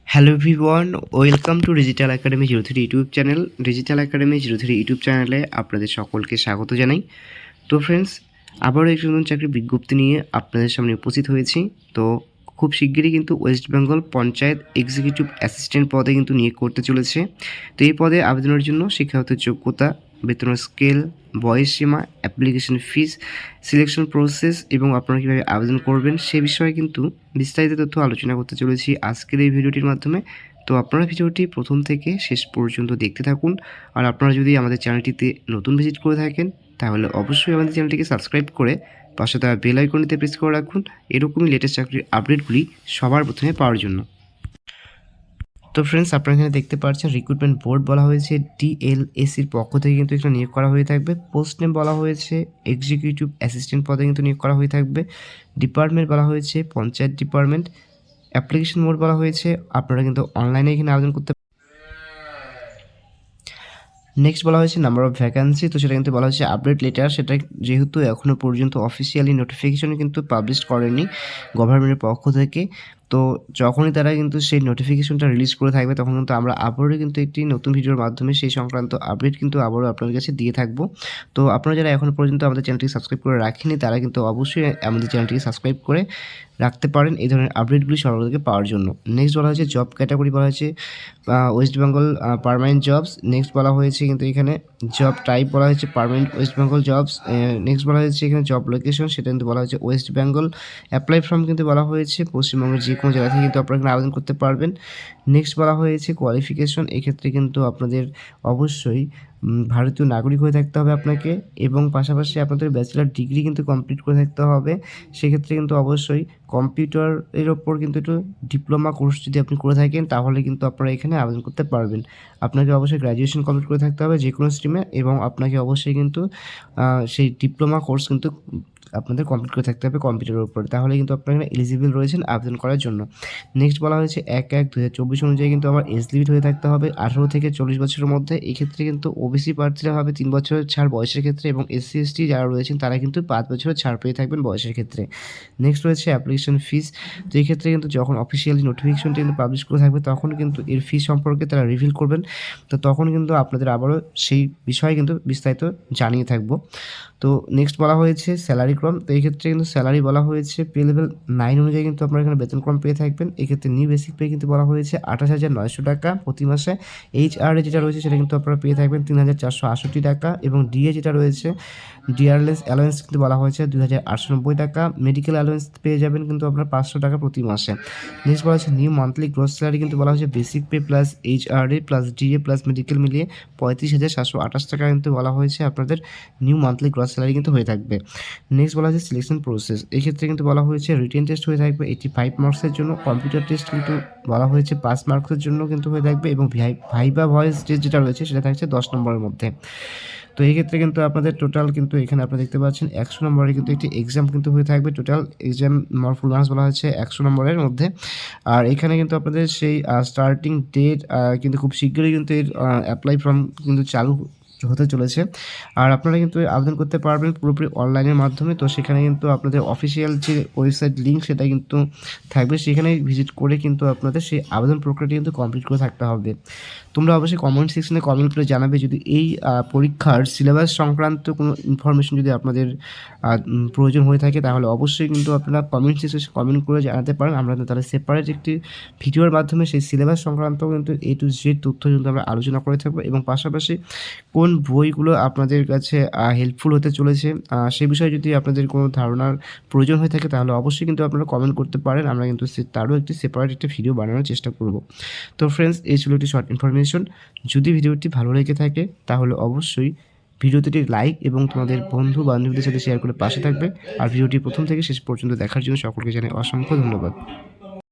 Hello everyone, welcome to digital academy 03 YouTube channel. Digital academy 03 YouTube চ্যানেলে আপনাদের সকলকে স্বাগত জানাই। তো ফ্রেন্ডস, আবারও একটি নতুন চাকরির বিজ্ঞপ্তি নিয়ে আপনাদের সামনে উপস্থিত হয়েছি। তো খুব শিগগিরই কিন্তু West Bengal panchayat executive assistant পদে কিন্তু নিয়োগ করতে চলেছে। তো এই পদে আবেদনের জন্য শিক্ষাগত যোগ্যতা, বেতনের স্কেল, বয়সসীমা, অ্যাপ্লিকেশন ফিস, সিলেকশন প্রসেস এবং আপনারা কীভাবে আবেদন করবেন সে বিষয়ে কিন্তু বিস্তারিত তথ্য আলোচনা করতে চলেছি আজকের এই ভিডিওটির মাধ্যমে। তো আপনারা ভিডিওটি প্রথম থেকে শেষ পর্যন্ত দেখতে থাকুন। আর আপনারা যদি আমাদের চ্যানেলটিতে নতুন ভিজিট করে থাকেন তাহলে অবশ্যই আমাদের চ্যানেলটিকে সাবস্ক্রাইব করে পাশে থাকা বেল আইকনটিতে প্রেস করে রাখুন এরকমই লেটেস্ট চাকরির আপডেটগুলি সবার প্রথমে পাওয়ার জন্য। তো ফ্রেন্ডস, আপনারা এখানে দেখতে পাচ্ছেন রিক্রুটমেন্ট বোর্ড বলা হয়েছে ডিএলএসির পক্ষ থেকে কিন্তু এটা নিয়োগ করা হয়ে থাকবে। পোস্ট নেম বলা হয়েছে এক্সিকিউটিভ অ্যাসিস্ট্যান্ট পদে কিন্তু নিয়োগ করা হয়ে থাকবে। ডিপার্টমেন্ট বলা হয়েছে পঞ্চায়েত ডিপার্টমেন্ট। অ্যাপ্লিকেশন মোড বলা হয়েছে আপনারা কিন্তু অনলাইনে এখানে আবেদন করতে। নেক্সট বলা হয়েছে নাম্বার অফ ভ্যাকান্সি, তো সেটা কিন্তু বলা হয়েছে আপডেট লেটার। সেটা যেহেতু এখনও পর্যন্ত অফিসিয়ালি নোটিফিকেশন কিন্তু পাবলিশ করেনি গভর্নমেন্টের পক্ষ থেকে, তো যখনই তারা কিন্তু সেই নোটিফিকেশনটা রিলিজ করে থাকবে তখন কিন্তু আমরা আবারও কিন্তু একটি নতুন ভিডিওর মাধ্যমে সেই সংক্রান্ত আপডেট কিন্তু আবারও আপনাদের কাছে দিয়ে থাকবো। তো আপনারা যারা এখনও পর্যন্ত আমাদের চ্যানেলটিকে সাবস্ক্রাইব করে রাখেনি তারা কিন্তু অবশ্যই আমাদের চ্যানেলটিকে সাবস্ক্রাইব করে রাখতে পারেন এই ধরনের আপডেটগুলি সবার থেকে পাওয়ার জন্য। নেক্সট বলা হয়েছে জব ক্যাটাগরি বলা হয়েছে West Bengal permanent jobs. Next বলা হয়েছে কিন্তু এখানে জব টাইপ বলা হয়েছে permanent West Bengal jobs. Next বলা হয়েছে এখানে জব লোকেশন, সেটা কিন্তু বলা হয়েছে ওয়েস্ট বেঙ্গল। অ্যাপ্লাই ফর্ম কিন্তু বলা হয়েছে পশ্চিমবঙ্গের যে কোনো জেলা থেকে কিন্তু আপনারা এখানে আবেদন করতে পারবেন। নেক্সট বলা হয়েছে কোয়ালিফিকেশন, এক্ষেত্রে কিন্তু আপনাদের অবশ্যই ভারতীয় নাগরিক হয়ে থাকতে হবে আপনাকে এবং পাশাপাশি আপনাদের ব্যাচেলার ডিগ্রি কিন্তু কমপ্লিট করে থাকতে হবে। সেক্ষেত্রে কিন্তু অবশ্যই কম্পিউটারের ওপর কিন্তু একটু ডিপ্লোমা কোর্স যদি আপনি করে থাকেন তাহলে কিন্তু আপনারা এখানে আবেদন করতে পারবেন। আপনাকে অবশ্যই গ্র্যাজুয়েশন কমপ্লিট করে থাকতে হবে যে কোনো স্ট্রিমে এবং আপনাকে অবশ্যই কিন্তু সেই ডিপ্লোমা কোর্স কিন্তু আপনাদের কমপ্লিট করে থাকতে হবে কম্পিউটারের উপরে, তাহলে কিন্তু আপনারা এখানে এলিজিবল রয়েছেন আবেদন করার জন্য। নেক্সট বলা হয়েছে 1/1/2024 অনুযায়ী কিন্তু আমার এজ লিমিট হয়ে থাকতে হবে 18 থেকে 40 বছরের মধ্যে। এক্ষেত্রে কিন্তু ওবিসি প্রার্থীরা হবে 3 বছরের ছাড় বয়সের ক্ষেত্রে এবং এসসি এসটি যারা রয়েছেন তারা কিন্তু 5 বছরের ছাড় পেয়ে থাকবেন বয়সের ক্ষেত্রে। নেক্সট রয়েছে অ্যাপ্লিকেশন ফিস, তো এই ক্ষেত্রে কিন্তু যখন অফিসিয়ালি নোটিফিকেশনটি কিন্তু পাবলিশ করে থাকবে তখন কিন্তু এর ফি সম্পর্কে তারা রিভিল করবেন, তো তখন কিন্তু আপনাদের আবারও সেই বিষয়ে কিন্তু বিস্তারিত জানিয়ে থাকবো। তো নেক্সট বলা হয়েছে স্যালারি ক্রম, তো এই ক্ষেত্রে কিন্তু স্যালারি বলা হয়েছে পে লেভেল 9 অনুযায়ী কিন্তু আপনারা এখানে বেতনক্রম পেয়ে থাকবেন। এক্ষেত্রে নিউ বেসিক পে কিন্তু বলা হয়েছে 28,900 টাকা প্রতি মাসে। এইচআরএ যেটা রয়েছে সেটা কিন্তু আপনারা পেয়ে থাকবেন 3,468 টাকা এবং ডিএ যেটা রয়েছে ডিআরএস অ্যালায়েন্স কিন্তু বলা হয়েছে 2,890 টাকা। মেডিকেল অ্যালায়েন্স পেয়ে যাবেন কিন্তু আপনার 500 টাকা প্রতি মাসে। নেক্সট বলা হচ্ছে নিউ মান্থলি গ্রোস স্যালারি কিন্তু বলা হয়েছে basic pay plus HRA plus DA plus medical মিলিয়ে 35,728 টাকা কিন্তু বলা হয়েছে আপনাদের নিউ মান্থলি গ্রস স্যালারি কিন্তু হয়ে থাকবে। নেক্সট বলা হয়েছে সিলেকশন প্রসেস, এক্ষেত্রে কিন্তু বলা হয়েছে রিটেন টেস্ট হয়ে থাকবে 85 মার্কসের জন্য, কম্পিউটার টেস্ট কিন্তু বলা হয়েছে 5 মার্কসের জন্য কিন্তু হয়ে থাকবে এবং ভাইবা ভয়েস টেস্ট যেটা রয়েছে সেটা থাকছে 10 নম্বরের মধ্যে। তো এই ক্ষেত্রে কিন্তু আপনাদের টোটাল কিন্তু এখানে আপনারা দেখতে পাচ্ছেন 100 নম্বরের কিন্তু একটি এক্সাম কিন্তু হয়ে থাকবে। টোটাল এক্সাম ফুল মার্কস বলা হয়েছে 100 নম্বরের মধ্যে। আর এখানে কিন্তু আপনাদের সেই স্টার্টিং ডেট কিন্তু খুব শীঘ্রই কিন্তু এর অ্যাপ্লাই ফর্ম কিন্তু চালু হতে চলেছে। আর আপনারা কিন্তু আবেদন করতে পারবেন পুরোপুরি অনলাইনের মাধ্যমে। তো সেখানে কিন্তু আপনাদের অফিসিয়াল যে ওয়েবসাইট লিঙ্ক সেটা কিন্তু থাকবে, সেখানে ভিজিট করে কিন্তু আপনাদের সেই আবেদন প্রক্রিয়াটি কিন্তু কমপ্লিট করে থাকতে হবে। তোমরা অবশ্যই কমেন্ট সেকশনে কমেন্ট করে জানাবে যদি এই পরীক্ষার সিলেবাস সংক্রান্ত কোনো ইনফরমেশন যদি আপনাদের প্রয়োজন হয়ে থাকে তাহলে অবশ্যই কিন্তু আপনারা কমেন্ট সেকশনে কমেন্ট করে জানাতে পারেন। আমরা তাহলে সেপারেট একটি ভিডিওর মাধ্যমে সেই সিলেবাস সংক্রান্ত কিন্তু A to Z তথ্য কিন্তু আমরা আলোচনা করে থাকবো এবং পাশাপাশি কোন বইগুলো আপনাদের কাছে হেল্পফুল হতে চলেছে সে বিষয়ে যদি আপনাদের কোনো ধারণার প্রয়োজন হয়ে থাকে তাহলে অবশ্যই কিন্তু আপনারা কমেন্ট করতে পারেন। আমরা কিন্তু তারও একটি সেপারেট একটা ভিডিও বানানোর চেষ্টা করব। তো ফ্রেন্ডস, এই ছিল একটি শর্ট ইনফরমেশন। যদি ভিডিওটি ভালো লেগে থাকে তাহলে অবশ্যই ভিডিওতে লাইক এবং তোমাদের বন্ধু বান্ধবীদের সাথে শেয়ার করে পাশে থাকবে। আর ভিডিওটি প্রথম থেকে শেষ পর্যন্ত দেখার জন্য সকলকে জানাই অসংখ্য ধন্যবাদ।